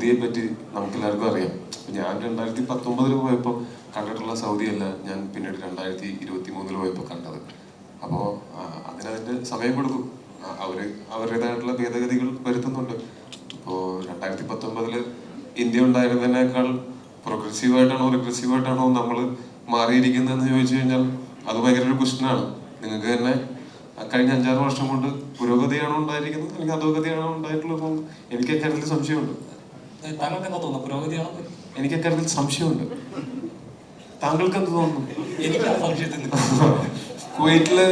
സൗദിയെ പറ്റി നമുക്ക് എല്ലാവർക്കും അറിയാം. ഞാൻ 2019 പോയപ്പോൾ കണ്ടിട്ടുള്ള സൗദിയല്ല ഞാൻ പിന്നീട് 2023 പോയപ്പോൾ കണ്ടത്. അപ്പോൾ അതിനതിൻ്റെ സമയം കൊടുക്കും. അവരുടേതായിട്ടുള്ള ഭേദഗതികൾ വരുത്തുന്നുണ്ട്. ഇപ്പോൾ 2019 ഇന്ത്യ ഉണ്ടായിരുന്നതിനേക്കാൾ പ്രോഗ്രസീവായിട്ടാണോ റിഗ്രസീവായിട്ടാണോ നമ്മൾ മാറിയിരിക്കുന്നതെന്ന് ചോദിച്ചു കഴിഞ്ഞാൽ അത് ഭയങ്കര ഒരു ക്വസ്റ്റ്യനാണ്. നിങ്ങൾക്ക് തന്നെ കഴിഞ്ഞ 5-6 വർഷം കൊണ്ട് പുരോഗതിയാണോ ഉണ്ടായിരിക്കുന്നത് അല്ലെങ്കിൽ അധോഗതിയാണോ ഉണ്ടായിട്ടുള്ളത്? എനിക്ക് അക്കാര്യത്തിൽ സംശയമുണ്ട്. താങ്കൾക്ക് എന്താ തോന്നുന്നു, പുരോഗതിയാണോ? എനിക്ക് അക്കാര്യത്തിൽ സംശയമുണ്ട്. താങ്കൾക്ക് എന്ത് തോന്നുന്നു? എനിക്ക് ആ സംശയത്തിൽ കുവൈറ്റില്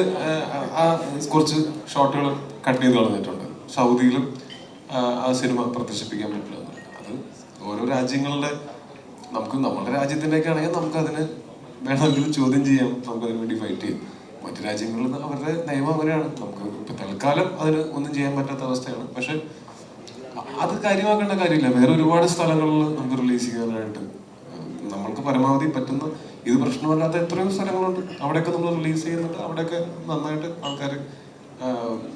കുറച്ച് ഷോട്ടുകൾ കട്ട് ചെയ്ത് കളഞ്ഞിട്ടുണ്ട്. സൗദിയിലും ആ സിനിമ പ്രദർശിപ്പിക്കാൻ പറ്റില്ല. അത് ഓരോ രാജ്യങ്ങളുടെ, നമ്മുടെ രാജ്യത്തിൻ്റെയൊക്കെ ആണെങ്കിൽ നമുക്കതിന് വേണമെങ്കിലും ചോദ്യം ചെയ്യാം, നമുക്കതിന് വേണ്ടി ഫൈറ്റ് ചെയ്യും. മറ്റു രാജ്യങ്ങളിൽ അവരുടെ നിയമം അങ്ങനെയാണ്. നമുക്ക് ഇപ്പൊ തൽക്കാലം അതിന് ഒന്നും ചെയ്യാൻ പറ്റാത്ത അവസ്ഥയാണ്. പക്ഷെ അത് കാര്യമാക്കേണ്ട കാര്യമില്ല. വേറെ ഒരുപാട് സ്ഥലങ്ങളിൽ നമുക്ക് റിലീസ് ചെയ്യാനായിട്ട് നമ്മൾക്ക് പരമാവധി പറ്റുന്ന, ഇത് പ്രശ്നമല്ലാത്ത എത്രയോ സ്ഥലങ്ങളുണ്ട്. അവിടെയൊക്കെ നമ്മൾ റിലീസ് ചെയ്യുന്നുണ്ട്. അവിടെയൊക്കെ നന്നായിട്ട് ആൾക്കാർ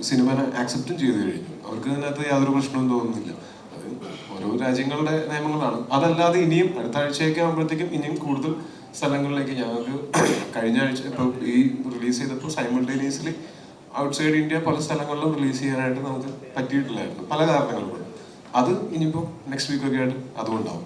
സിനിമനെ ആക്സെപ്റ്റും ചെയ്തു കഴിഞ്ഞു. അവർക്ക് ഇതിനകത്ത് യാതൊരു പ്രശ്നവും തോന്നുന്നില്ല. അത് ഓരോ രാജ്യങ്ങളുടെ നിയമങ്ങളാണ്. അതല്ലാതെ ഇനിയും അടുത്ത ആഴ്ചയൊക്കെ ആകുമ്പോഴത്തേക്കും ഇനിയും കൂടുതൽ സ്ഥലങ്ങളിലേക്ക് ഞങ്ങൾക്ക് കഴിഞ്ഞ ആഴ്ച ഇപ്പോൾ ഈ റിലീസ് ചെയ്തപ്പോൾ സൈമൾട്ടേനിയസ്ലി ഔട്ട്സൈഡ് ഇന്ത്യ പല സ്ഥലങ്ങളിലും റിലീസ് ചെയ്യാനായിട്ട് നമുക്ക് പറ്റിയിട്ടില്ലായിരുന്നു, പല കാരണങ്ങൾ കൊണ്ട്. അത് ഇനിയിപ്പോൾ നെക്സ്റ്റ് വീക്കൊക്കെ ആയിട്ട് അതും ഉണ്ടാവും.